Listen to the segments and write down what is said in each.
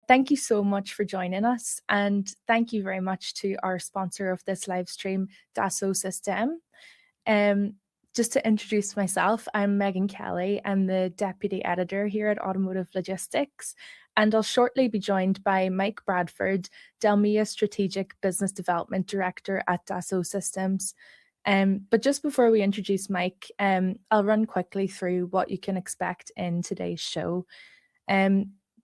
Thank you so much for joining us, and thank you very much to our sponsor of this live stream, Dassault System. Just to introduce myself, I'm Megan Kelly. I'm the Deputy Editor here at Automotive Logistics, and I'll shortly be joined by Mike Bradford, Delmia Strategic Business Development Director at Dassault Systems. But just before we introduce Mike, I'll run quickly through what you can expect in today's show.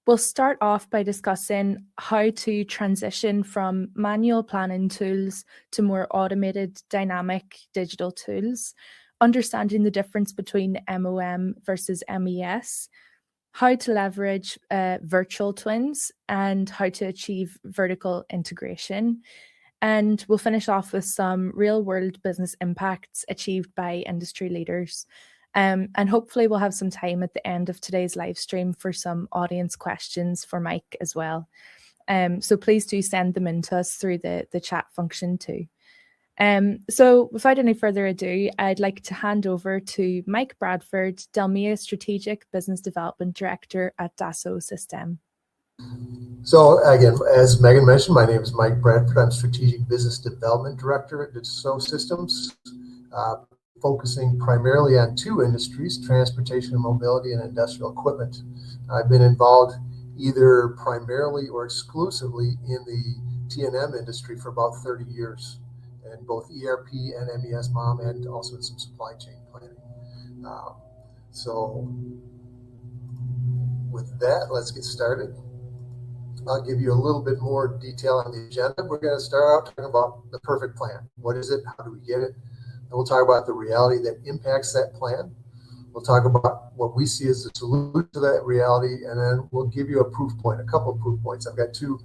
We'll start off by discussing how to transition from manual planning tools to more automated, dynamic digital tools, understanding the difference between MOM versus MES, how to leverage virtual twins, and how to achieve vertical integration. And we'll finish off with some real-world business impacts achieved by industry leaders. And hopefully we'll have some time at the end of today's live stream for some audience questions for Mike as well. So please do send them in to us through the chat function too. So without any further ado, I'd like to hand over to Mike Bradford, Delmia Strategic Business Development Director at Dassault System. So again, as Megan mentioned, my name is Mike Bradford. I'm Strategic Business Development Director at Dassault Systems, focusing primarily on two industries, transportation and mobility and industrial equipment. I've been involved either primarily or exclusively in the T&M industry for about 30 years, in both ERP and MES MOM, and also in some supply chain planning. So with that, let's get started. I'll give you a little bit more detail on the agenda. We're going to start out talking about the perfect plan. What is it? How do we get it? And we'll talk about the reality that impacts that plan. We'll talk about what we see as the solution to that reality, and then we'll give you a proof point, a couple of proof points. I've got two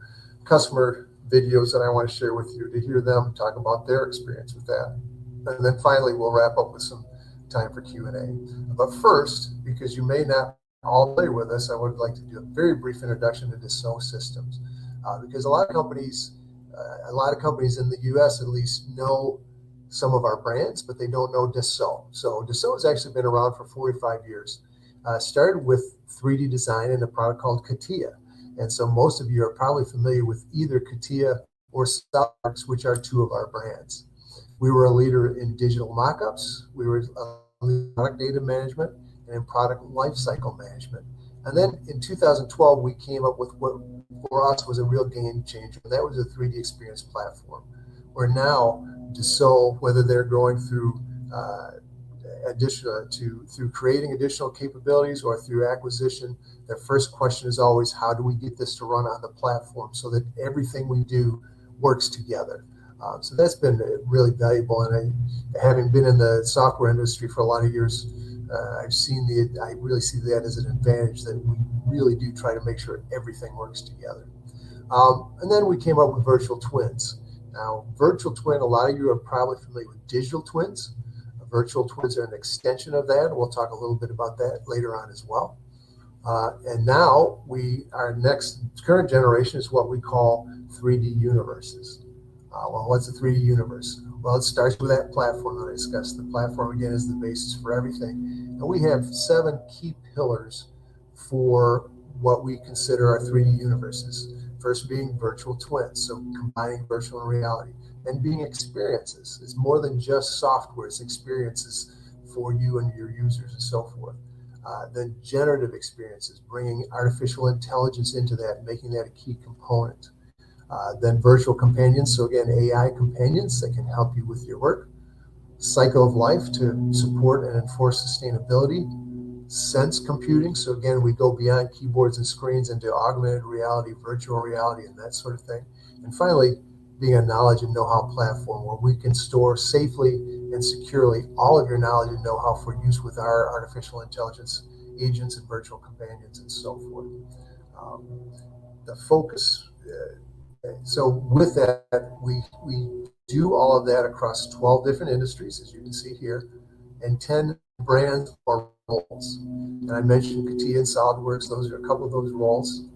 customer videos that I want to share with you to hear them talk about their experience with that. And then finally, we'll wrap up with some time for Q&A. But first, because you may not all play with us, I would like to do a very brief introduction to Dassault Systems, because a lot of companies in the U.S. at least know some of our brands, but they don't know Dassault. So Dassault has actually been around for 45 years. Started with 3D design in a product called CATIA. And so most of you are probably familiar with either CATIA or SolidWorks, which are two of our brands. We were a leader in digital mockups. We were a leader in product data management and in product lifecycle management. And then in 2012, we came up with what for us was a real game changer. And that was a 3D experience platform, where now Dassault, whether they're going through through creating additional capabilities or through acquisition, their first question is always, how do we get this to run on the platform so that everything we do works together? So that's been really valuable. And having been in the software industry for a lot of years, I really see that as an advantage, that we really do try to make sure everything works together. And then we came up with virtual twins. Now, virtual twin, a lot of you are probably familiar with digital twins. Virtual twins are an extension of that. We'll talk a little bit about that later on as well. And now our next current generation is what we call 3D universes. Well, what's a 3D universe? Well, it starts with that platform that I discussed. The platform, again, is the basis for everything. And we have 7 key pillars for what we consider our 3D universes. First being virtual twins, so combining virtual and reality. And being experiences. It's more than just software, it's experiences for you and your users and so forth. Then generative experiences, bringing artificial intelligence into that, making that a key component. Then virtual companions, so again, AI companions that can help you with your work. Cycle of life to support and enforce sustainability. Sense computing, so again, we go beyond keyboards and screens into augmented reality, virtual reality, and that sort of thing. And finally, being a knowledge and know-how platform where we can store safely and securely all of your knowledge and know-how for use with our artificial intelligence agents and virtual companions and so forth. The focus, so with that, we do all of that across 12 different industries, as you can see here, and 10 brands or roles. And I mentioned CATIA and SolidWorks. Those are a couple of those roles.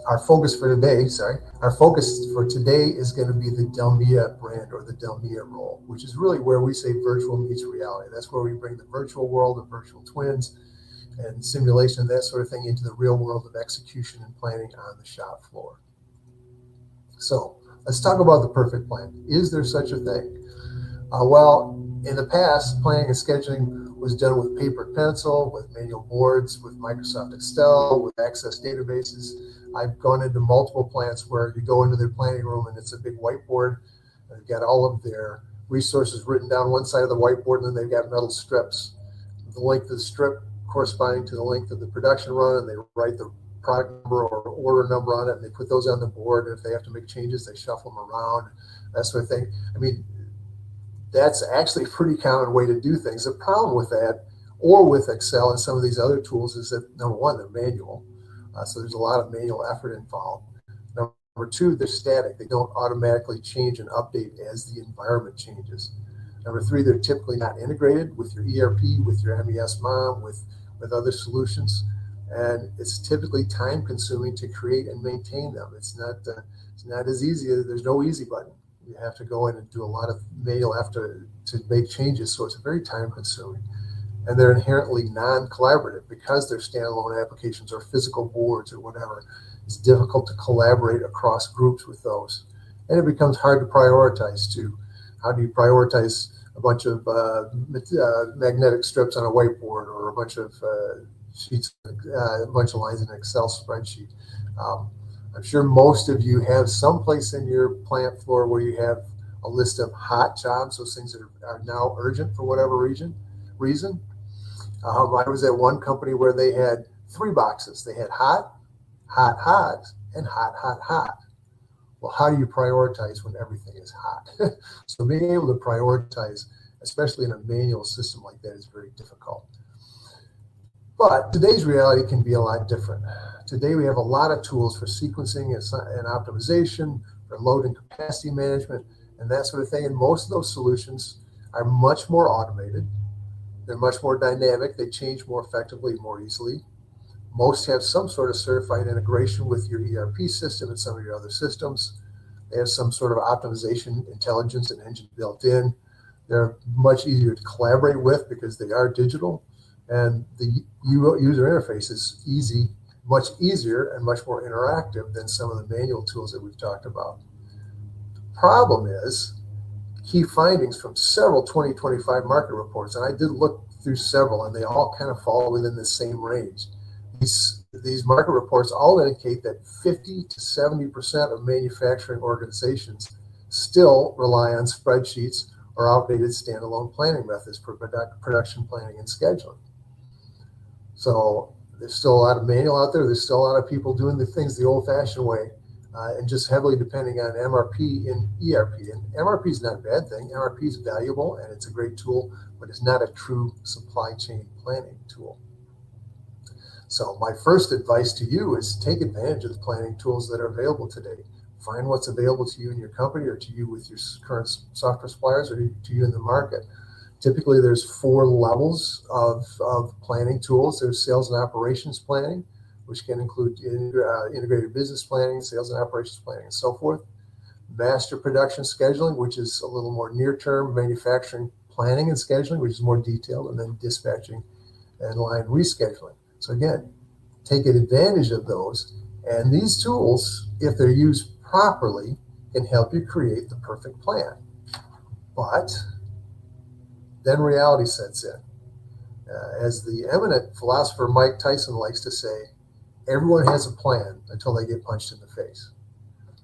our focus for today is going to be the Delmia brand or the Delmia role, which is really where we say virtual meets reality. That's where we bring the virtual world of virtual twins and simulation and that sort of thing into the real world of execution and planning on the shop floor. So let's talk about the perfect plan. Is there such a thing? Well, in the past, planning and scheduling was done with paper and pencil, with manual boards, with Microsoft Excel, with Access databases. I've gone into multiple plants where you go into their planning room and it's a big whiteboard. And they've got all of their resources written down one side of the whiteboard, and then they've got metal strips. The length of the strip corresponding to the length of the production run, and they write the product number or order number on it, and they put those on the board. And if they have to make changes, they shuffle them around, that sort of thing. I mean, that's actually a pretty common way to do things. The problem with that, or with Excel and some of these other tools, is that number one, they're manual. So there's a lot of manual effort involved. Number two, they're static. They don't automatically change and update as the environment changes. Number three, they're typically not integrated with your ERP, with your MES MOM, with other solutions. And it's typically time consuming to create and maintain them. It's not as easy. There's no easy button. You have to go in and do a lot of manual effort to make changes. So it's very time consuming. And they're inherently non-collaborative because they're standalone applications or physical boards or whatever. It's difficult to collaborate across groups with those. And it becomes hard to prioritize too. How do you prioritize a bunch of magnetic strips on a whiteboard or a bunch of sheets, a bunch of lines in an Excel spreadsheet? I'm sure most of you have some place in your plant floor where you have a list of hot jobs, those things that are now urgent for whatever reason. I was at one company where they had 3 boxes. They had hot, hot, hot, and hot, hot, hot. Well, how do you prioritize when everything is hot? So being able to prioritize, especially in a manual system like that, is very difficult. But today's reality can be a lot different. Today we have a lot of tools for sequencing and optimization, for load and capacity management, and that sort of thing. And most of those solutions are much more automated. They're much more dynamic. They change more effectively, more easily. Most have some sort of certified integration with your ERP system and some of your other systems. They have some sort of optimization, intelligence, and engine built in. They're much easier to collaborate with because they are digital. And the user interface is easy, much easier and much more interactive than some of the manual tools that we've talked about. Problem is, key findings from several 2025 market reports, and I did look through several, and they all kind of fall within the same range. These market reports all indicate that 50 to 70% of manufacturing organizations still rely on spreadsheets or outdated standalone planning methods for production planning and scheduling. So there's still a lot of manual out there. There's still a lot of people doing the things the old-fashioned way and just heavily depending on MRP and ERP. And MRP is not a bad thing. MRP is valuable and it's a great tool, but it's not a true supply chain planning tool. So my first advice to you is take advantage of the planning tools that are available today. Find what's available to you in your company or to you with your current software suppliers or to you in the market. Typically, there's 4 levels of planning tools. There's sales and operations planning, which can include integrated business planning, sales and operations planning, and so forth. Master production scheduling, which is a little more near-term. Manufacturing planning and scheduling, which is more detailed, and then dispatching and line rescheduling. So again, take advantage of those. And these tools, if they're used properly, can help you create the perfect plan. But then reality sets in. As the eminent philosopher Mike Tyson likes to say, everyone has a plan until they get punched in the face.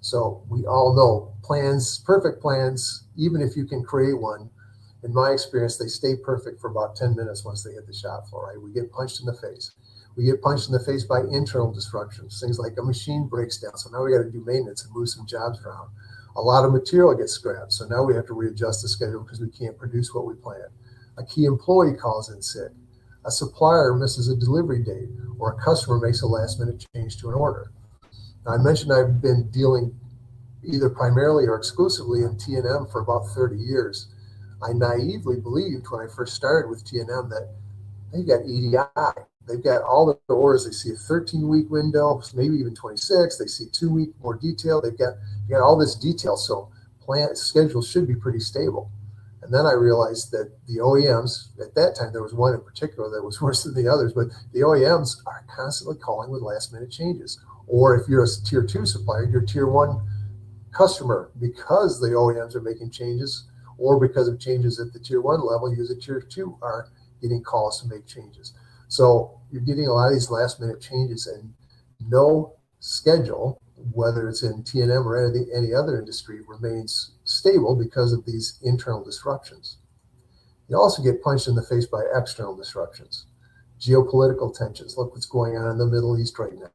So we all know plans, perfect plans, even if you can create one, in my experience, they stay perfect for about 10 minutes once they hit the shop floor, right? We get punched in the face. We get punched in the face by internal disruptions, things like a machine breaks down. So now we got to do maintenance and move some jobs around. A lot of material gets scrapped. So now we have to readjust the schedule because we can't produce what we planned. A key employee calls in sick. A supplier misses a delivery date, or a customer makes a last-minute change to an order. Now, I mentioned I've been dealing either primarily or exclusively in T&M for about 30 years. I naively believed when I first started with T&M that they got EDI. they've got all the orders. They see a 13-week window, maybe even 26. They see 2-week more detail. They've got all this detail. So plant schedule should be pretty stable. And then I realized that the OEMs, at that time, there was one in particular that was worse than the others, but the OEMs are constantly calling with last minute changes. Or if you're a tier 2 supplier, you're tier 1 customer, because the OEMs are making changes, or because of changes at the tier 1 level, you as a tier 2 are getting calls to make changes. So you're getting a lot of these last minute changes, and no schedule, whether it's in T&M or any other industry, remains stable because of these internal disruptions. You also get punched in the face by external disruptions, geopolitical tensions. Look what's going on in the Middle East right now.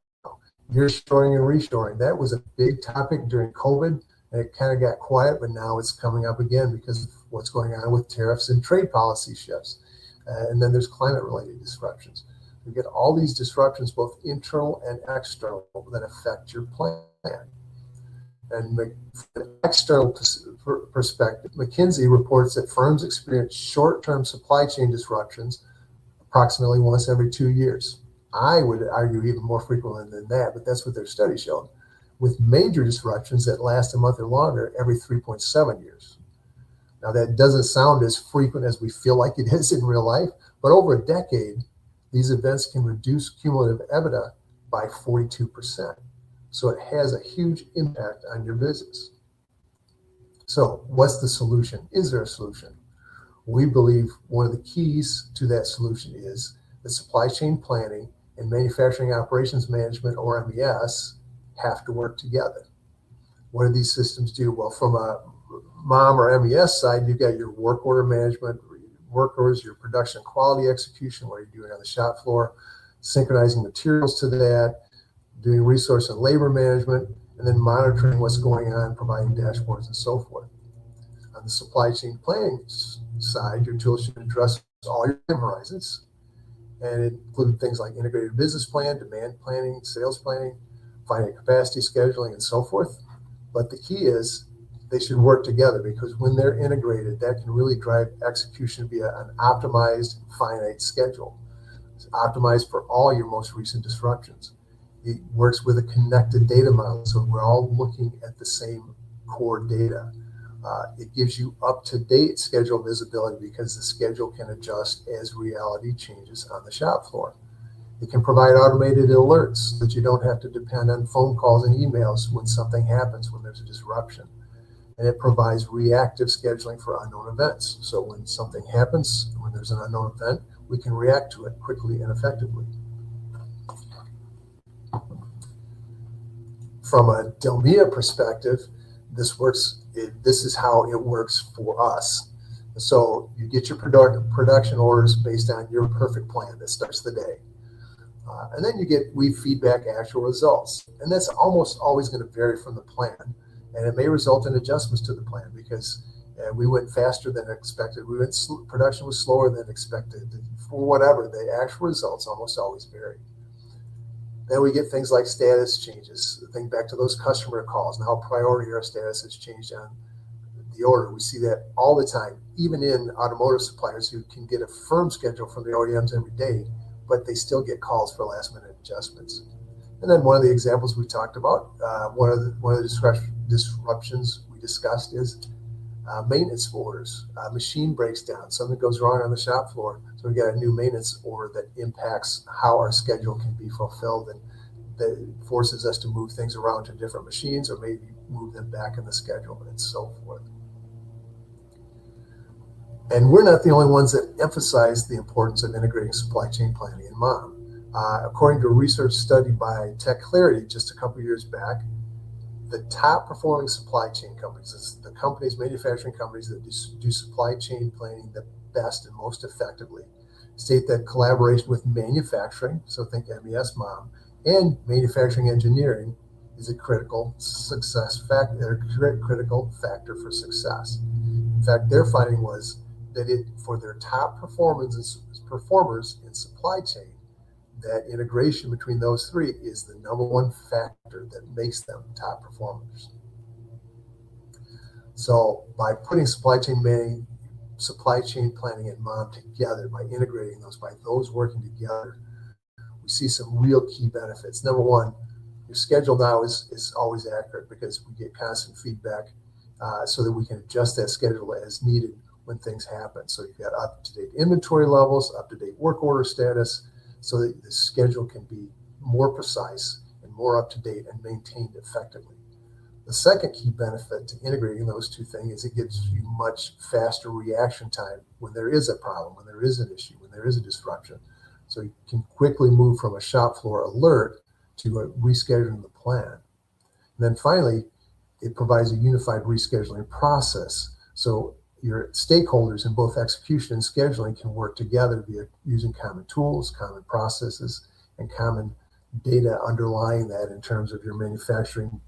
Nearshoring and reshoring, that was a big topic during COVID, and it kind of got quiet, but now it's coming up again because of what's going on with tariffs and trade policy shifts. And then there's climate-related disruptions. You get all these disruptions, both internal and external, that affect your plan. And from an external perspective, McKinsey reports that firms experience short-term supply chain disruptions approximately once every 2 years. I would argue even more frequently than that, but that's what their study showed, with major disruptions that last a month or longer every 3.7 years. Now, that doesn't sound as frequent as we feel like it is in real life, but over a decade, these events can reduce cumulative EBITDA by 42%. So it has a huge impact on your business. So what's the solution? Is there a solution? We believe one of the keys to that solution is that supply chain planning and manufacturing operations management, or MES, have to work together. What do these systems do? Well, from a MOM or MES side, you've got your work order management, work orders, your production quality execution, what you're doing on the shop floor, synchronizing materials to that, doing resource and labor management, and then monitoring what's going on, providing dashboards and so forth. On the supply chain planning side, your tools should address all your time horizons, and include things like integrated business plan, demand planning, sales planning, finite capacity scheduling, and so forth. But the key is they should work together, because when they're integrated, that can really drive execution via an optimized finite schedule. It's optimized for all your most recent disruptions. It works with a connected data model, so we're all looking at the same core data. It gives you up-to-date schedule visibility, because the schedule can adjust as reality changes on the shop floor. It can provide automated alerts so that you don't have to depend on phone calls and emails when something happens, when there's a disruption. And it provides reactive scheduling for unknown events. So when something happens, when there's an unknown event, we can react to it quickly and effectively. From a Delmia perspective, this is how it works for us. So you get your production orders based on your perfect plan that starts the day. And then we feedback actual results. And that's almost always going to vary from the plan. And it may result in adjustments to the plan, because we went faster than expected. Production was slower than expected. For whatever, the actual results almost always vary. Then we get things like status changes. Think back to those customer calls and how priority our status has changed on the order. We see that all the time, even in automotive suppliers who can get a firm schedule from the OEMs every day, but they still get calls for last minute adjustments. And then one of the examples we talked about, one of the disruptions we discussed is maintenance orders. A machine breaks down, something goes wrong on the shop floor, so we got a new maintenance order that impacts how our schedule can be fulfilled, and that forces us to move things around to different machines, or maybe move them back in the schedule, and so forth. And we're not the only ones that emphasize the importance of integrating supply chain planning in MOM. According to a research study by Tech Clarity just a couple years back, the top performing supply chain companies, the manufacturing companies that do supply chain planning the best and most effectively, state that collaboration with manufacturing, so think MES MOM, and manufacturing engineering is a critical factor for success. In fact, their finding was that for their top performers in supply chain, that integration between those three is the number one factor that makes them top performers. So by putting supply chain planning and MOM together, by integrating those, by those working together, see some real key benefits. Number one, your schedule now is always accurate because we get constant feedback so that we can adjust that schedule as needed when things happen. So you've got up-to-date inventory levels, up-to-date work order status, so that the schedule can be more precise and more up-to-date and maintained effectively. The second key benefit to integrating those two things is it gives you much faster reaction time when there is a problem, when there is an issue, when there is a disruption. So you can quickly move from a shop floor alert to a rescheduling the plan. And then finally, it provides a unified rescheduling process. So your stakeholders in both execution and scheduling can work together via using common tools, common processes, and common data underlying that in terms of your manufacturing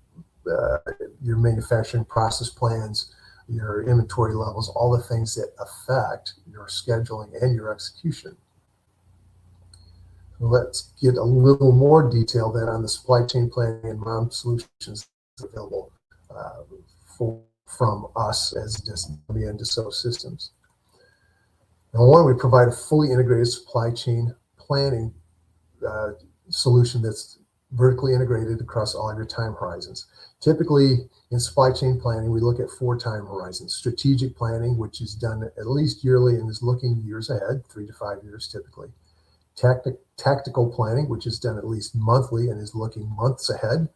process plans, your inventory levels, all the things that affect your scheduling and your execution. Let's get a little more detail then on the supply chain planning and MOM solutions available from us as Dassault Systems. Now, one, we provide a fully integrated supply chain planning solution that's vertically integrated across all of your time horizons. Typically, in supply chain planning, we look at 4 time horizons. Strategic planning, which is done at least yearly and is looking years ahead, 3 to 5 years typically. Tactical planning, which is done at least monthly and is looking months ahead.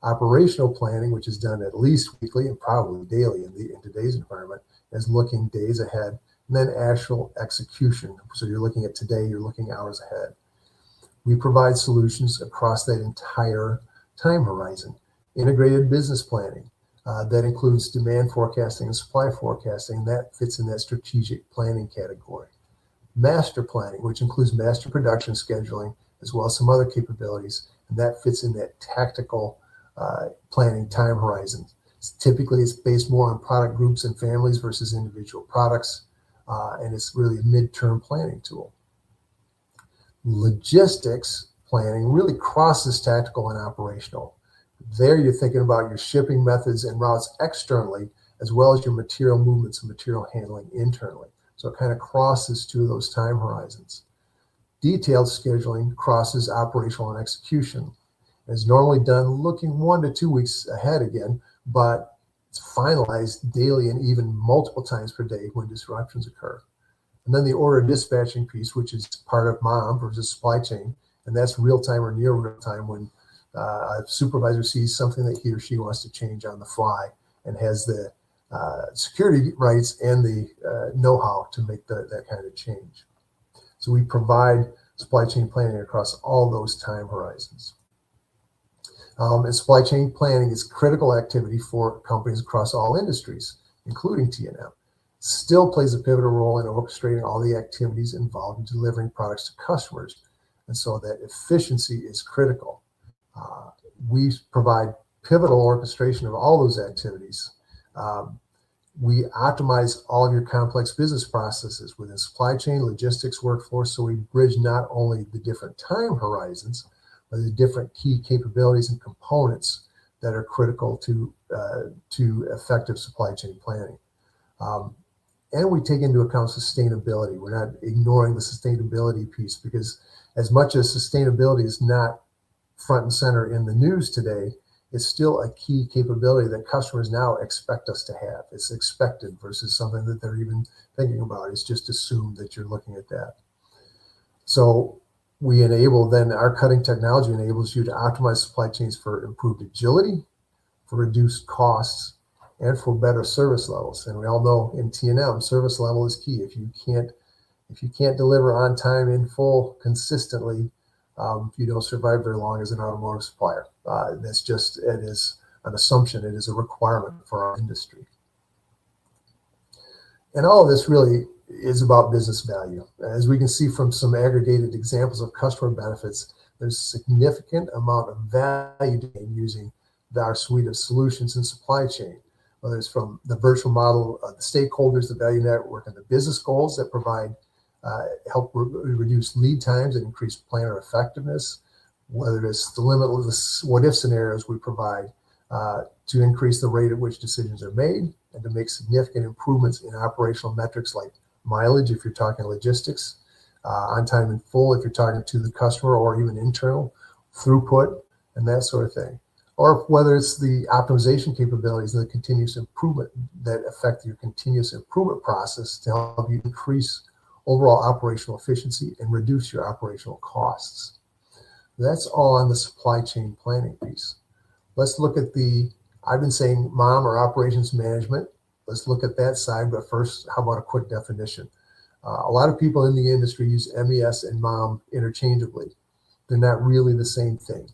Operational planning, which is done at least weekly and probably daily in today's environment, is looking days ahead. And then actual execution. So you're looking at today, you're looking hours ahead. We provide solutions across that entire time horizon. Integrated business planning, that includes demand forecasting and supply forecasting. That fits in that strategic planning category. Master planning, which includes master production scheduling, as well as some other capabilities, and that fits in that tactical planning time horizon. Typically, it's based more on product groups and families versus individual products, and it's really a midterm planning tool. Logistics planning really crosses tactical and operational. There you're thinking about your shipping methods and routes externally, as well as your material movements and material handling internally. So it kind of crosses 2 of those time horizons. Detailed scheduling crosses operational and execution. It's normally done looking 1 to 2 weeks ahead again, but it's finalized daily and even multiple times per day when disruptions occur. And then the order dispatching piece, which is part of MOM versus supply chain, and that's real time or near real time when a supervisor sees something that he or she wants to change on the fly and has the security rights and the know-how to make that kind of change. So we provide supply chain planning across all those time horizons. And supply chain planning is critical activity for companies across all industries, including T&M. Still plays a pivotal role in orchestrating all the activities involved in delivering products to customers. And so that efficiency is critical. We provide pivotal orchestration of all those activities. We optimize all of your complex business processes within supply chain, logistics, workforce, so we bridge not only the different time horizons, but the different key capabilities and components that are critical to effective supply chain planning. And we take into account sustainability. We're not ignoring the sustainability piece, because as much as sustainability is not front and center in the news today, it's still a key capability that customers now expect us to have. It's expected versus something that they're even thinking about. It's just assumed that you're looking at that. So we enable, then our cutting technology enables you to optimize supply chains for improved agility, for reduced costs, and for better service levels. And we all know in T&M, service level is key. If you can't deliver on time, in full, consistently, you don't survive very long as an automotive supplier. It is an assumption. It is a requirement for our industry. And all of this really is about business value. As we can see from some aggregated examples of customer benefits, there's a significant amount of value in using our suite of solutions in supply chain, whether it's from the virtual model of the stakeholders, the value network, and the business goals that provide help reduce lead times and increase planner effectiveness, whether it's the limitless what-if scenarios we provide to increase the rate at which decisions are made and to make significant improvements in operational metrics like mileage, if you're talking logistics, on time in full if you're talking to the customer, or even internal throughput and that sort of thing. Or whether it's the optimization capabilities and the continuous improvement that affect your continuous improvement process to help you increase overall operational efficiency and reduce your operational costs. That's all on the supply chain planning piece. Let's look at I've been saying MOM, or operations management. Let's look at that side, but first, how about a quick definition? A lot of people in the industry use MES and MOM interchangeably. They're not really the same thing.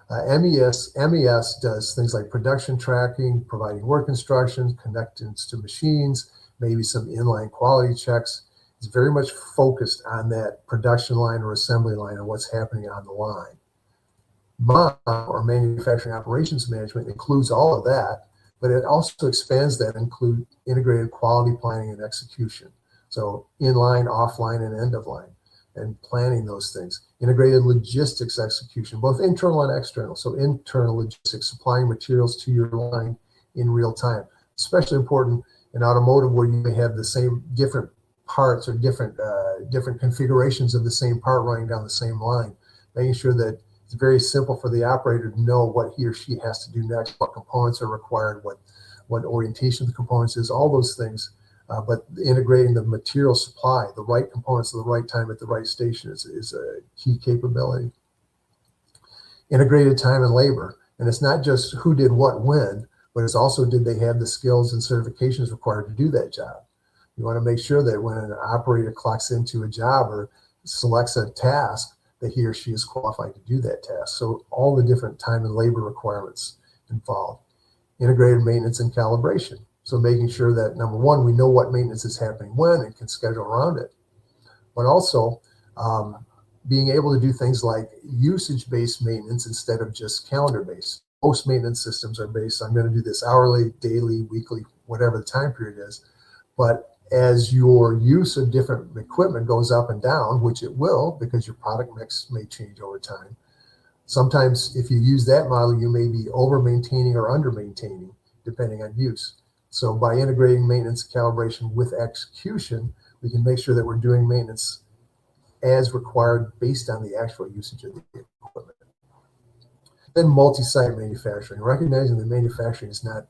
MES does things like production tracking, providing work instructions, connections to machines, maybe some inline quality checks. It's very much focused on that production line or assembly line and what's happening on the line. MOM, or manufacturing operations management, includes all of that, but it also expands that to include integrated quality planning and execution. So inline, offline, and end of line, and planning those things. Integrated logistics execution, both internal and external. So internal logistics, supplying materials to your line in real time. Especially important in automotive, where you may have the same different parts or different configurations of the same part running down the same line. Making sure that it's very simple for the operator to know what he or she has to do next, what components are required, what orientation of the components is, all those things. But integrating the material supply, the right components at the right time at the right station is a key capability. Integrated time and labor. And it's not just who did what when, but it's also did they have the skills and certifications required to do that job. You want to make sure that when an operator clocks into a job or selects a task, that he or she is qualified to do that task. So all the different time and labor requirements involved. Integrated maintenance and calibration. So making sure that, number one, we know what maintenance is happening when and can schedule around it. But also being able to do things like usage-based maintenance instead of just calendar-based. Most maintenance systems are based, I'm going to do this hourly, daily, weekly, whatever the time period is. But as your use of different equipment goes up and down, which it will, because your product mix may change over time, sometimes if you use that model, you may be over-maintaining or under-maintaining, depending on use. So by integrating maintenance calibration with execution, we can make sure that we're doing maintenance as required based on the actual usage of the equipment. Then multi-site manufacturing, recognizing that manufacturing is not,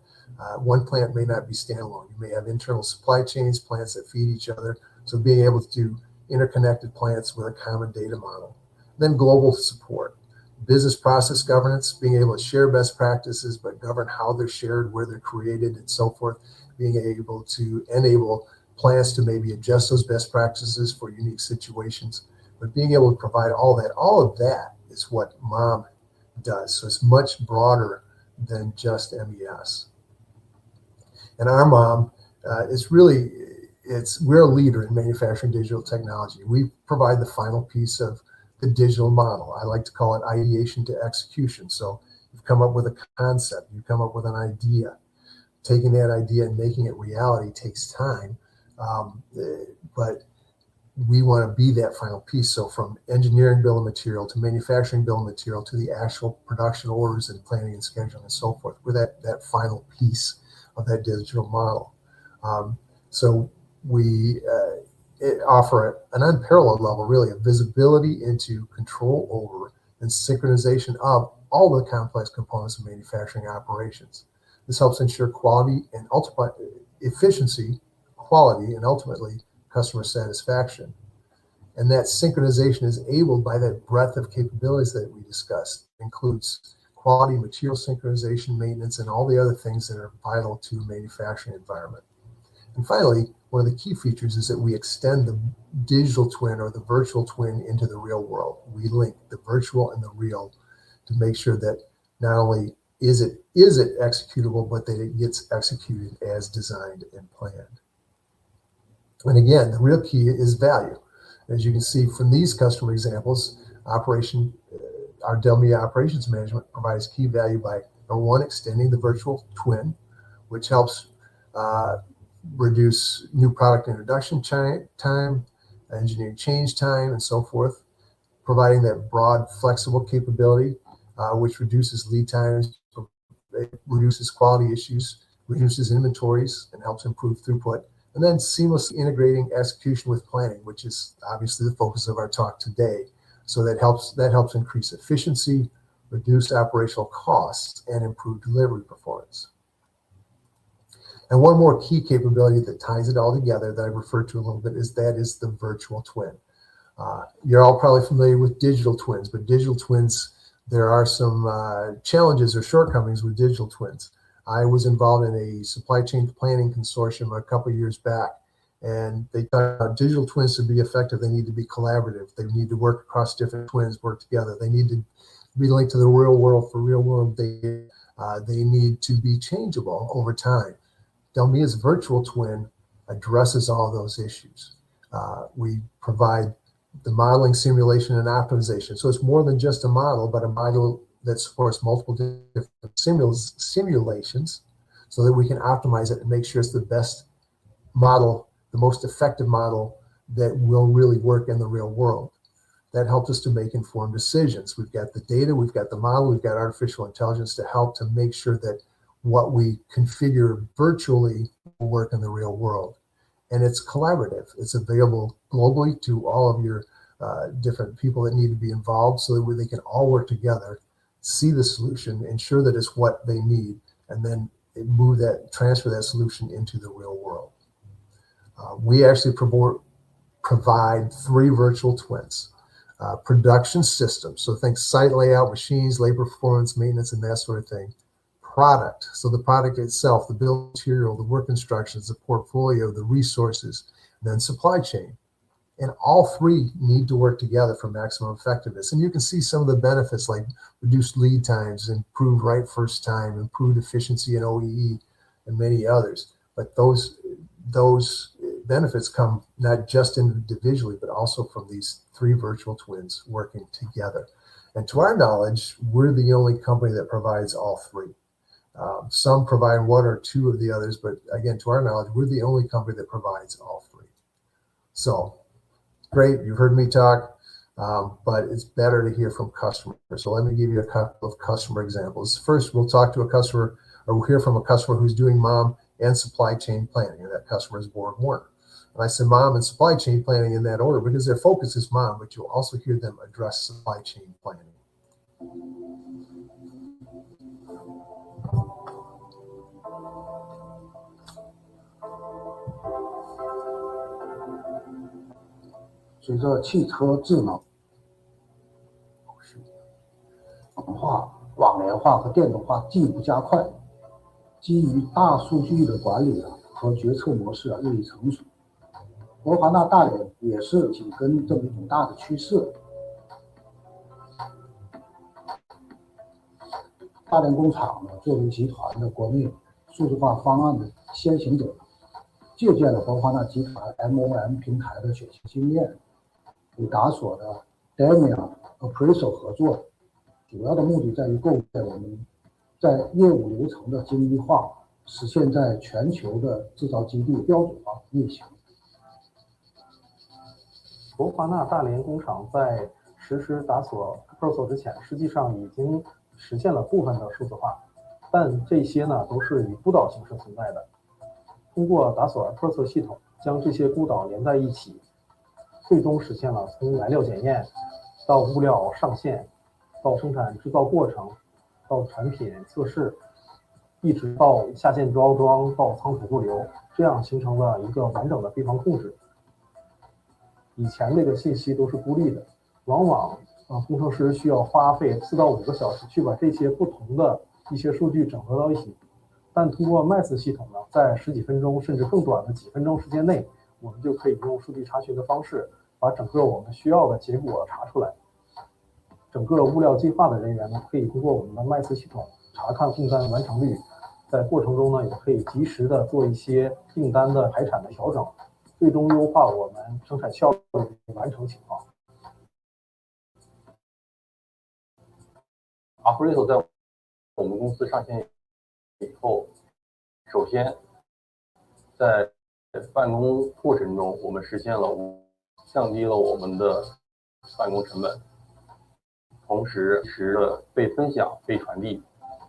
one plant may not be standalone. You may have internal supply chains, plants that feed each other. So being able to do interconnected plants with a common data model. Then global support. Business process governance, being able to share best practices, but govern how they're shared, where they're created, and so forth. Being able to enable plants to maybe adjust those best practices for unique situations, but being able to provide all of that is what MOM does. So it's much broader than just MES. And our MOM is really, we're a leader in manufacturing digital technology. We provide the final piece of the digital model. I like to call it ideation to execution. So you've come up with a concept, you come up with an idea. Taking that idea and making it reality takes time, but we want to be that final piece. So from engineering bill of material to manufacturing bill of material to the actual production orders and planning and scheduling and so forth, we're that final piece of that digital model. So we offer an unparalleled level, really, of visibility into control over and synchronization of all the complex components of manufacturing operations. This helps ensure quality and ultimate efficiency, quality, and ultimately customer satisfaction. And that synchronization is enabled by that breadth of capabilities that we discussed. It includes quality, material synchronization, maintenance, and all the other things that are vital to a manufacturing environment. And finally, one of the key features is that we extend the digital twin or the virtual twin into the real world. We link the virtual and the real to make sure that not only is it executable, but that it gets executed as designed and planned. And again, the real key is value. As you can see from these customer examples, our Delmia Operations Management provides key value by, number one, extending the virtual twin, which helps reduce new product introduction time, engineering change time, and so forth, providing that broad, flexible capability, which reduces lead times, it reduces quality issues, reduces inventories, and helps improve throughput, And then seamlessly integrating execution with planning, which is obviously the focus of our talk today. So that helps increase efficiency, reduce operational costs, and improve delivery performance. And one more key capability that ties it all together that I referred to a little bit is the virtual twin. You're all probably familiar with digital twins, but digital twins, there are some challenges or shortcomings with digital twins. I was involved in a supply chain planning consortium a couple of years back, and they talked about digital twins to be effective. They need to be collaborative. They need to work across different twins, work together. They need to be linked to the real world for real world data. They need to be changeable over time. Delmia's virtual twin addresses all those issues. We provide the modeling, simulation, and optimization. So it's more than just a model, but a model that supports multiple different simulations so that we can optimize it and make sure it's the best model, the most effective model that will really work in the real world. That helps us to make informed decisions. We've got the data, we've got the model, we've got artificial intelligence to help to make sure that what we configure virtually will work in the real world. And it's collaborative. It's available globally to all of your different people that need to be involved so that they can all work together, see the solution, ensure that it's what they need, and then transfer that solution into the real world. We actually provide 3 virtual twins. Production systems, so think site layout, machines, labor performance, maintenance, and that sort of thing. Product, so the product itself, the bill of material, the work instructions, the portfolio, the resources, and then supply chain. And all 3 need to work together for maximum effectiveness. And you can see some of the benefits like reduced lead times, improved right first time, improved efficiency in OEE, and many others. But those benefits come not just individually, but also from these 3 virtual twins working together. And to our knowledge, we're the only company that provides all 3. Some provide 1 or 2 of the others, but again, to our knowledge, we're the only company that provides all 3. So great, you've heard me talk, but it's better to hear from customers. So let me give you a couple of customer examples. First, we'll talk to a customer, or we'll hear from a customer who's doing MOM and supply chain planning, and that customer is Borg Warner. And I said MOM and supply chain planning in that order because their focus is MOM, but you'll also hear them address supply chain planning. 随着汽车智能化、网联化和电动化进一步加快，基于大数据的管理和决策模式日益成熟。博华纳大连也是紧跟这么一种大的趋势。大连工厂呢，作为集团的国内数字化方案的先行者，借鉴了博华纳集团 MOM 平台的学习经验，与达索的 Dassault 合作，主要的目的在于构建我们在业务流程的精益化，实现在全球的制造基地标准化运行。博华纳大连工厂在实施达索 Dassault 之前，实际上已经实现了部分的数字化，但这些呢都是以孤岛形式存在的。通过达索 Dassault 系统将这些孤岛连在一起，最终实现了从来料检验到物料上线，到生产制造过程，到产品测试，一直到下线包装到仓储物流，这样形成了一个完整的闭环控制。以前这个信息都是孤立的，往往工程师需要花费4到5个小时去把这些不同的一些数据整合到一起，但通过 MICE 系统呢，在10几分钟甚至更短的几分钟时间内，我们就可以用数据查询的方式把整个我们需要的结果查出来。整个物料计划的人员呢，可以通过我们的 MICE 系统查看订单完成率，在过程中呢，也可以及时的做一些订单的排产的调整，最终优化我们生产效率完成情况。Automotive 在我们公司上线以后，首先在办公过程中，我们实现了降低了我们的办公成本，同时及时的被分享、被传递，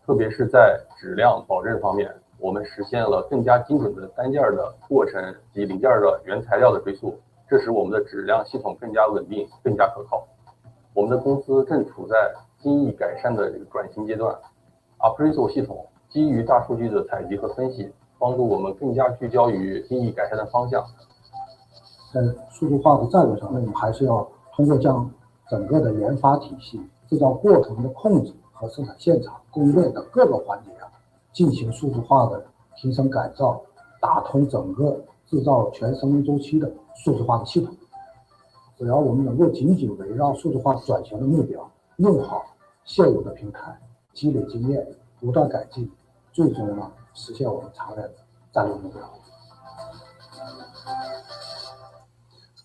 特别是在质量保证方面，我们实现了更加精准的单件的过程及零件的原材料的追溯，这使我们的质量系统更加稳定、更加可靠。我们的公司正处在精益改善的这个转型阶段 ，Appraisal 系统基于大数据的采集和分析，帮助我们更加聚焦于精益改善的方向。在数字化的战略上，我们还是要通过将整个的研发体系、制造过程的控制和生产现场、供应链的各个环节进行数字化的提升改造，打通整个制造全生命周期的数字化的系统。只要我们能够紧紧围绕数字化转型的目标，用好现有的平台，积累经验，不断改进，最终实现我们长远的战略目标。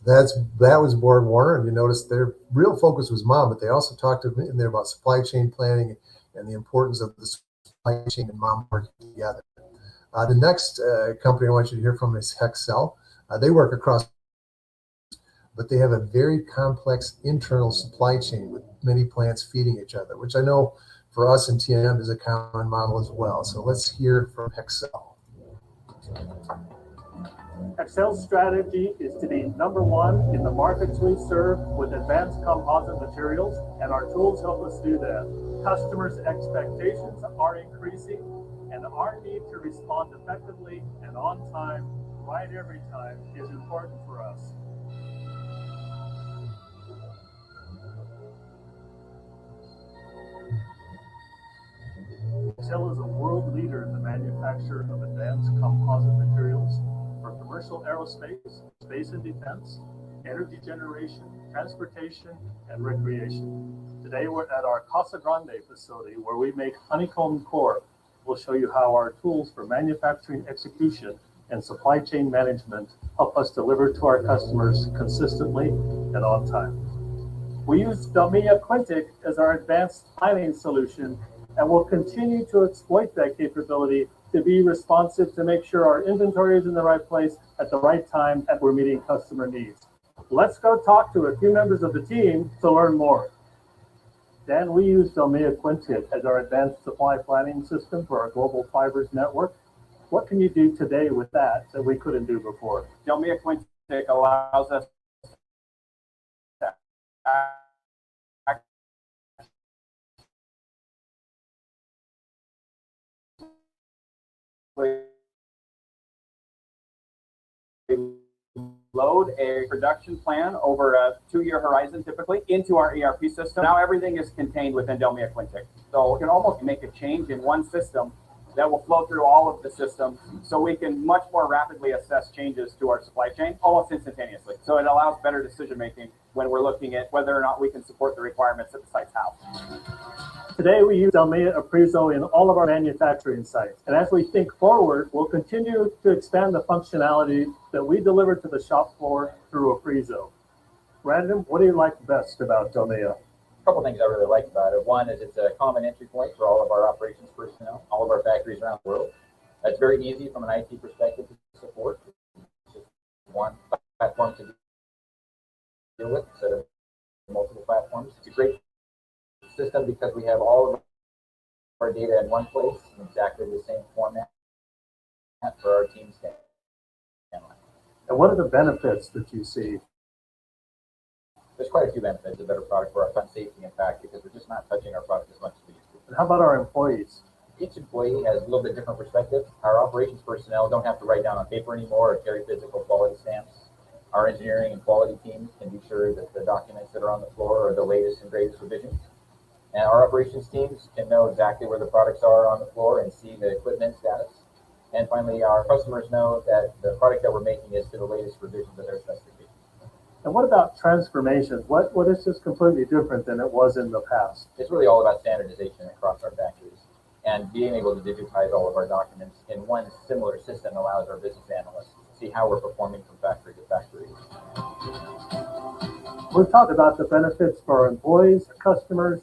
That was BorgWarner, and you notice their real focus was mom, but they also talked in there about supply chain planning and the importance of the supply chain and mom working together. The next company I want you to hear from is Hexcel. They work across, but they have a very complex internal supply chain with many plants feeding each other, which I know for us in TM is a common model as well. So let's hear from Hexcel. Hexcel's strategy is to be number one in the markets we serve with advanced composite materials, and our tools help us do that. Customers' expectations are increasing, and our need to respond effectively and on time, right every time, is important for us. Hexcel is a world leader in the manufacture of advanced composite materials for commercial aerospace, space and defense, energy generation, transportation, and recreation. Today we're at our Casa Grande facility where we make honeycomb core. We'll show you how our tools for manufacturing execution and supply chain management help us deliver to our customers consistently and on time. We use Delmia Quintic as our advanced planning solution, and we'll continue to exploit that capability to be responsive to make sure our inventory is in the right place at the right time and we're meeting customer needs. Let's go talk to a few members of the team to learn more. Dan, we use Delmia Quintic as our advanced supply planning system for our global fibers network. What can you do today with that we couldn't do before? Delmia Quintic allows us to load a production plan over a 2-year horizon, typically, into our ERP system. Now everything is contained within Delmia Quintic. So we can almost make a change in one system that will flow through all of the systems, so we can much more rapidly assess changes to our supply chain almost instantaneously. So it allows better decision making when we're looking at whether or not we can support the requirements at the site's house. Today we use Delmia Appraisal in all of our manufacturing sites. And as we think forward, we'll continue to expand the functionality that we deliver to the shop floor through Appraisal. Brandon, what do you like best about Delmia? A couple things I really like about it. One is it's a common entry point for all of our operations personnel, all of our factories around the world. It's very easy from an IT perspective to support. It's just one platform to deal with instead of multiple platforms. It's a great system because we have all of our data in one place in exactly the same format for our teams to handle. And what are the benefits that you see? There's quite a few benefits. A better product for our fund safety, in fact, because we're just not touching our product as much as we used to. And how about our employees? Each employee has a little bit different perspective. Our operations personnel don't have to write down on paper anymore or carry physical quality stamps. Our engineering and quality teams can be sure that the documents that are on the floor are the latest and greatest revisions. And our operations teams can know exactly where the products are on the floor and see the equipment status. And finally, our customers know that the product that we're making is to the latest revisions of their specifications. And what about transformations? What is just completely different than it was in the past? It's really all about standardization across our factories. And being able to digitize all of our documents in one similar system allows our business analysts to see how we're performing from factory to factory. We've talked about the benefits for our employees, customers,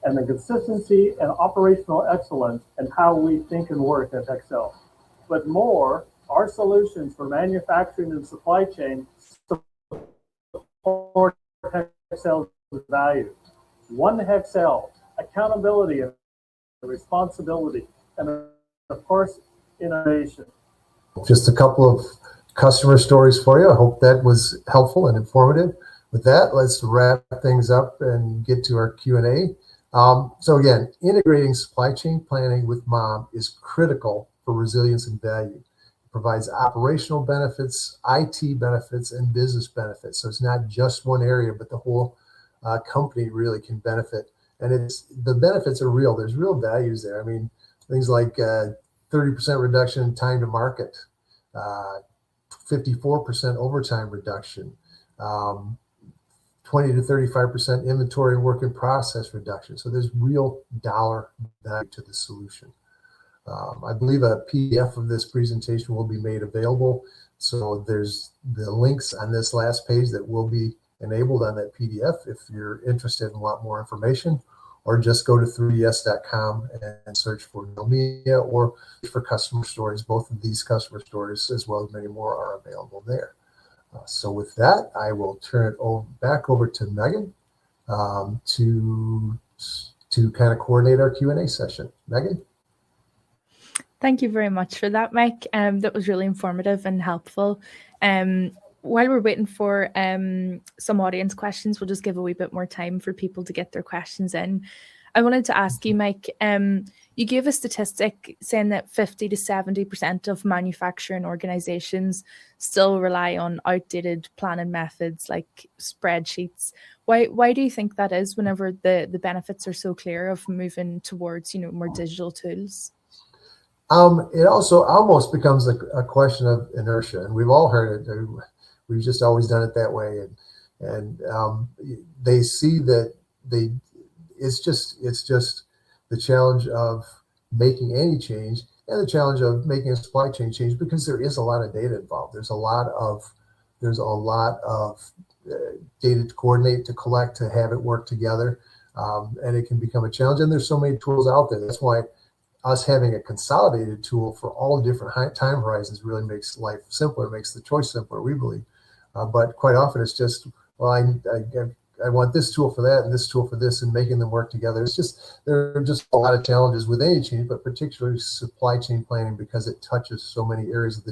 and the consistency and operational excellence and how we think and work at Hexcel. But more, our solutions for manufacturing and supply chain support Hexcel's value. One Hexcel, accountability and responsibility, and of course, innovation. Just a couple of customer stories for you. I hope that was helpful and informative. With that, let's wrap things up and get to our Q&A. So again, integrating supply chain planning with MOM is critical for resilience and value. It provides operational benefits, IT benefits, and business benefits. So it's not just one area, but the whole company really can benefit. And the benefits are real. There's real values there. I mean, things like 30% reduction in time to market, 54% overtime reduction, 20 to 35% inventory and work in process reduction. So there's real dollar value to the solution. I believe a PDF of this presentation will be made available. So there's the links on this last page that will be enabled on that PDF if you're interested and want more information, or just go to 3ds.com and search for Nomia or for customer stories. Both of these customer stories, as well as many more, are available there. So with that, I will turn it back over to Megan to kind of coordinate our Q&A session. Megan? Thank you very much for that, Mike. That was really informative and helpful. While we're waiting for some audience questions, we'll just give a wee bit more time for people to get their questions in. I wanted to ask you, Mike, you gave a statistic saying that 50 to 70% of manufacturing organizations still rely on outdated planning methods like spreadsheets. Why do you think that is whenever the benefits are so clear of moving towards, more digital tools? It also almost becomes a question of inertia, and we've all heard it. We've just always done it that way, and they see that it's just the challenge of making any change and the challenge of making a supply chain change, because there is a lot of data involved. There's a lot of data to coordinate, to collect, to have it work together, and it can become a challenge. And there's so many tools out there. That's why us having a consolidated tool for all different time horizons really makes life simpler, makes the choice simpler, we believe. But quite often it's just, well, I want this tool for that and this tool for this, and making them work together. There are just a lot of challenges with any change, but particularly supply chain planning, because it touches so many areas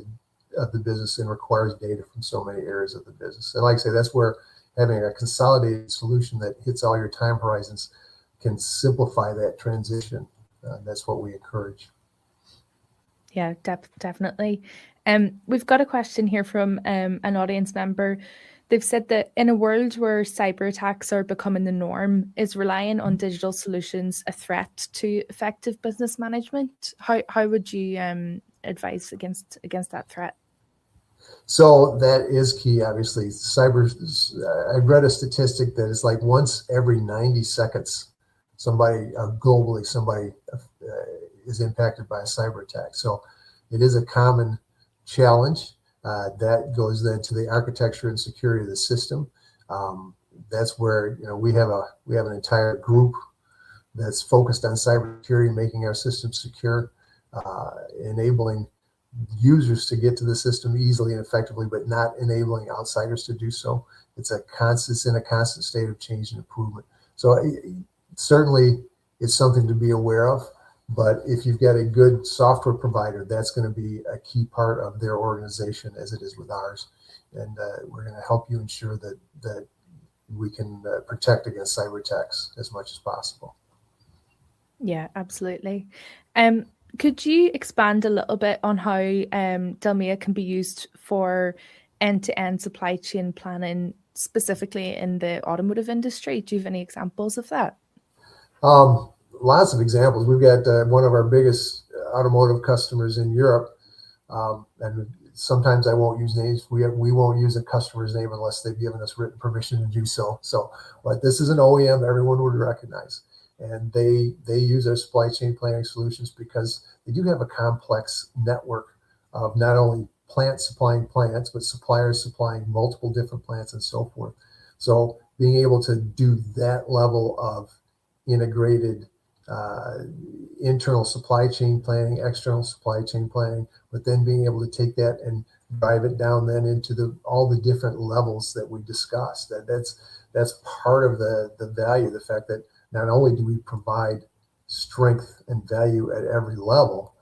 of the business and requires data from so many areas of the business. And like I say, that's where having a consolidated solution that hits all your time horizons can simplify that transition. That's what we encourage. Yeah, definitely. We've got a question here from an audience member. They've said that in a world where cyber attacks are becoming the norm, is relying on digital solutions a threat to effective business management? How would you advise against that threat? So that is key, obviously. I read a statistic that is like once every 90 seconds, somebody globally is impacted by a cyber attack. So it is a common challenge. That goes then to the architecture and security of the system. That's where we have an entire group that's focused on cybersecurity, making our system secure, enabling users to get to the system easily and effectively, but not enabling outsiders to do so. It's in a constant state of change and improvement. So certainly it's something to be aware of. But if you've got a good software provider, that's going to be a key part of their organization, as it is with ours. And we're going to help you ensure that we can protect against cyber attacks as much as possible. Yeah, absolutely. Could you expand a little bit on how Delmia can be used for end-to-end supply chain planning, specifically in the automotive industry? Do you have any examples of that? Lots of examples. We've got one of our biggest automotive customers in Europe, and sometimes I won't use names. We won't use a customer's name unless they've given us written permission to do so. But this is an OEM everyone would recognize, and they use our supply chain planning solutions because they do have a complex network of not only plants supplying plants, but suppliers supplying multiple different plants and so forth. So being able to do that level of integrated internal supply chain planning, external supply chain planning, but then being able to take that and drive it down then into all the different levels that we discussed. That's part of the value, the fact that not only do we provide strength and value at every level,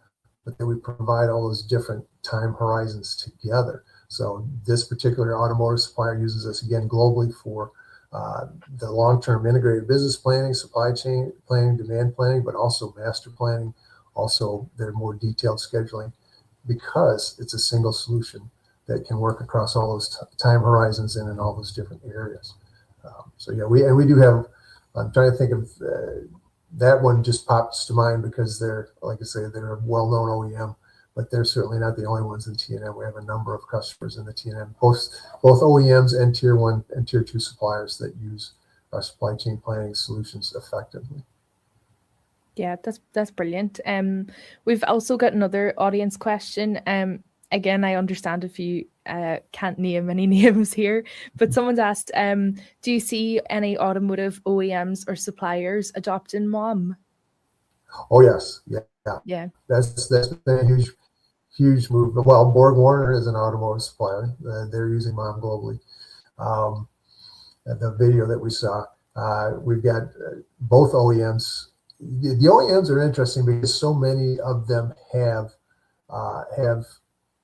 but then we provide all those different time horizons together. So this particular automotive supplier uses us again globally for the long-term integrated business planning, supply chain planning, demand planning, but also master planning, also their more detailed scheduling, because it's a single solution that can work across all those time horizons and in all those different areas. So yeah, we do have, I'm trying to think of, that one just pops to mind because they're, like I say, they're a well-known OEM, but they're certainly not the only ones in T&M. We have a number of customers in the T&M, both OEMs and Tier 1 and Tier 2 suppliers that use our supply chain planning solutions effectively. Yeah, that's brilliant. We've also got another audience question. Again, I understand if you can't name any names here, but someone's asked, do you see any automotive OEMs or suppliers adopting MOM? Oh yes, yeah. That's been a huge movement. Well, Borg Warner is an automotive supplier. They're using MOM globally. The video that we saw, we've got both OEMs. The OEMs are interesting because so many of them have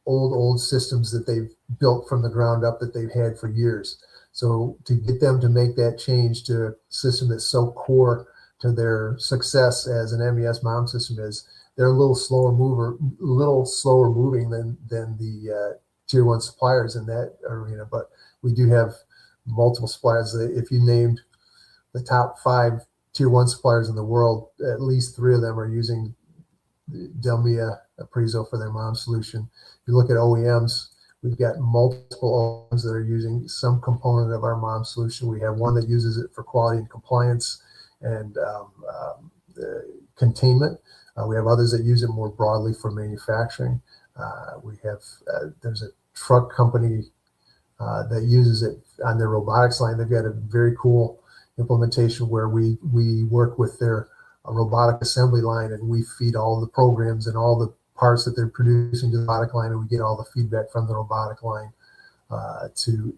old systems that they've built from the ground up that they've had for years. So to get them to make that change to a system that's so core to their success as an MES MOM system is, they're a little slower moving than the Tier 1 suppliers in that arena. But we do have multiple suppliers. If you named the top 5 Tier 1 suppliers in the world, at least 3 of them are using Delmia Aprizo for their MOM solution. If you look at OEMs, we've got multiple OEMs that are using some component of our MOM solution. We have one that uses it for quality and compliance and containment. We have others that use it more broadly for manufacturing. We have there's a truck company that uses it on their robotics line. They've got a very cool implementation where we work with their robotic assembly line, and we feed all the programs and all the parts that they're producing to the robotic line, and we get all the feedback from the robotic line to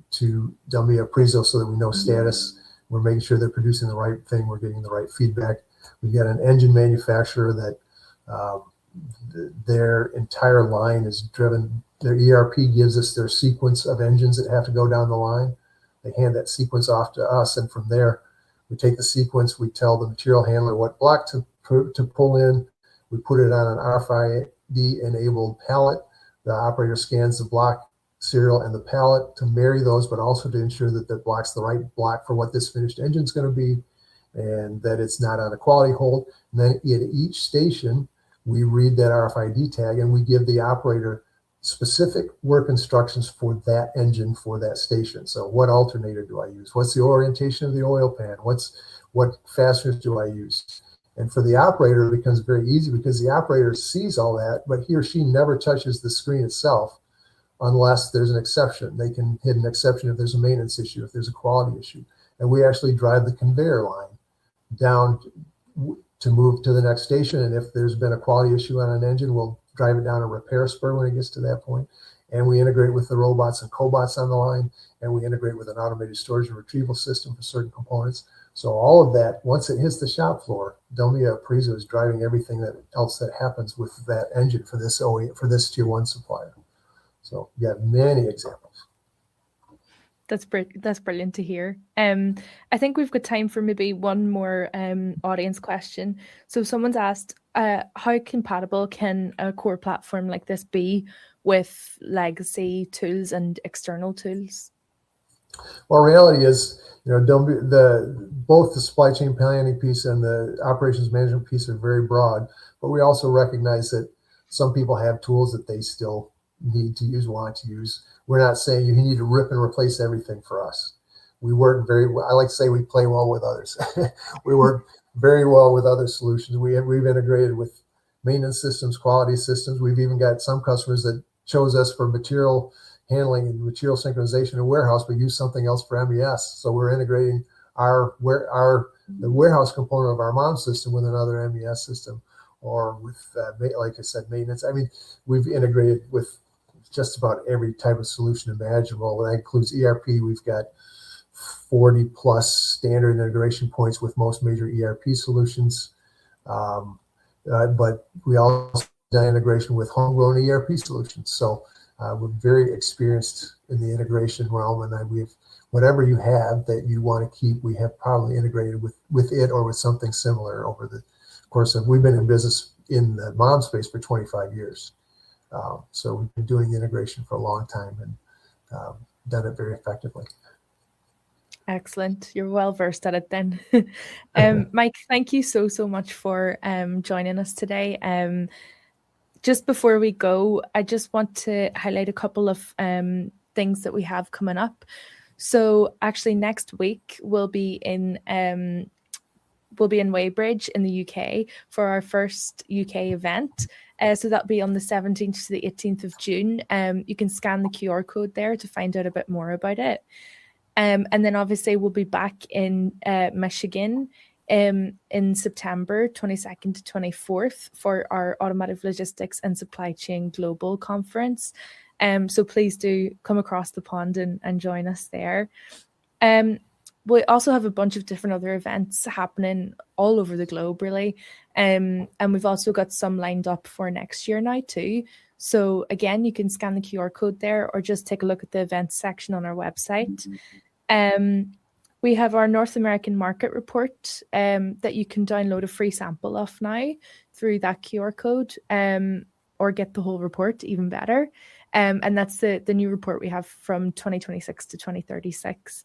Delmia Aprizo so that we know status. We're making sure they're producing the right thing. We're getting the right feedback. We've got an engine manufacturer that their entire line is driven. Their ERP gives us their sequence of engines that have to go down the line. They hand that sequence off to us, and from there, we take the sequence, we tell the material handler what block to pull in, we put it on an RFID-enabled pallet. The operator scans the block serial and the pallet to marry those, but also to ensure that the block's the right block for what this finished engine is going to be, and that it's not on a quality hold. And then at each station, we read that RFID tag, and we give the operator specific work instructions for that engine for that station. So what alternator do I use? What's the orientation of the oil pan? What fasteners do I use? And for the operator, it becomes very easy because the operator sees all that, but he or she never touches the screen itself unless there's an exception. They can hit an exception if there's a maintenance issue, if there's a quality issue. And we actually drive the conveyor line down to move to the next station. And if there's been a quality issue on an engine, we'll drive it down a repair spur when it gets to that point. And we integrate with the robots and cobots on the line, and we integrate with an automated storage and retrieval system for certain components. So all of that, once it hits the shop floor, Delmia Aprizo is driving everything else that happens with that engine for this Tier 1 supplier. So you have many examples. That's brilliant to hear. I think we've got time for maybe one more audience question. So someone's asked, how compatible can a core platform like this be with legacy tools and external tools? Well, reality is, both the supply chain planning piece and the operations management piece are very broad, but we also recognize that some people have tools that they still need to use, want to use. We're not saying you need to rip and replace everything for us. We work very well. I like to say we play well with others. We work very well with other solutions. We've integrated with maintenance systems, quality systems. We've even got some customers that chose us for material handling and material synchronization in warehouse, but use something else for MES. So we're integrating the warehouse component of our MOM system with another MES system, or with, like I said, maintenance. I mean, we've integrated with just about every type of solution imaginable. That includes ERP. We've got 40 plus standard integration points with most major ERP solutions. But we also done integration with homegrown ERP solutions. So we're very experienced in the integration realm, and we've whatever you have that you want to keep, we have probably integrated with it or with something similar over the course of. We've been in business in the mom space for 25 years. So we've been doing integration for a long time and done it very effectively. Excellent. You're well versed at it then. Mike, thank you so much for joining us today. Just before we go, I just want to highlight a couple of things that we have coming up. So actually next week we'll be in Weybridge in the UK for our first UK event. So that'll be on the 17th to the 18th of June. You can scan the QR code there to find out a bit more about it. And then obviously we'll be back in Michigan in September 22nd to 24th for our Automotive Logistics and Supply Chain Global Conference. So please do come across the pond and join us there. We also have a bunch of different other events happening all over the globe, really. And we've also got some lined up for next year now too. So again, you can scan the QR code there or just take a look at the events section on our website. We have our North American market report that you can download a free sample of now through that QR code, or get the whole report, even better. And that's the new report we have from 2026 to 2036.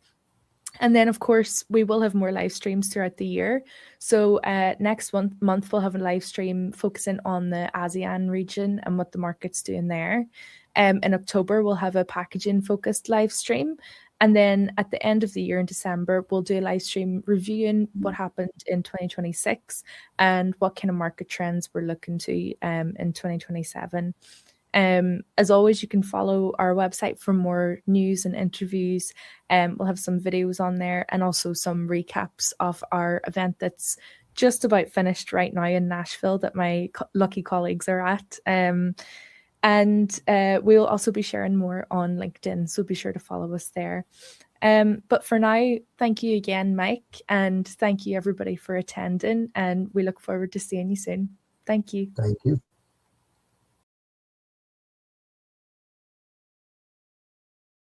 And then, of course, we will have more live streams throughout the year. So next month, we'll have a live stream focusing on the ASEAN region and what the market's doing there. In October, we'll have a packaging-focused live stream. And then at the end of the year in December, we'll do a live stream reviewing what happened in 2026 and what kind of market trends we're looking to in 2027. As always, you can follow our website for more news and interviews. We'll have some videos on there and also some recaps of our event that's just about finished right now in Nashville that my lucky colleagues are at. And we'll also be sharing more on LinkedIn, so be sure to follow us there. But for now, thank you again, Mike, and thank you everybody for attending, and we look forward to seeing you soon. Thank you. Thank you.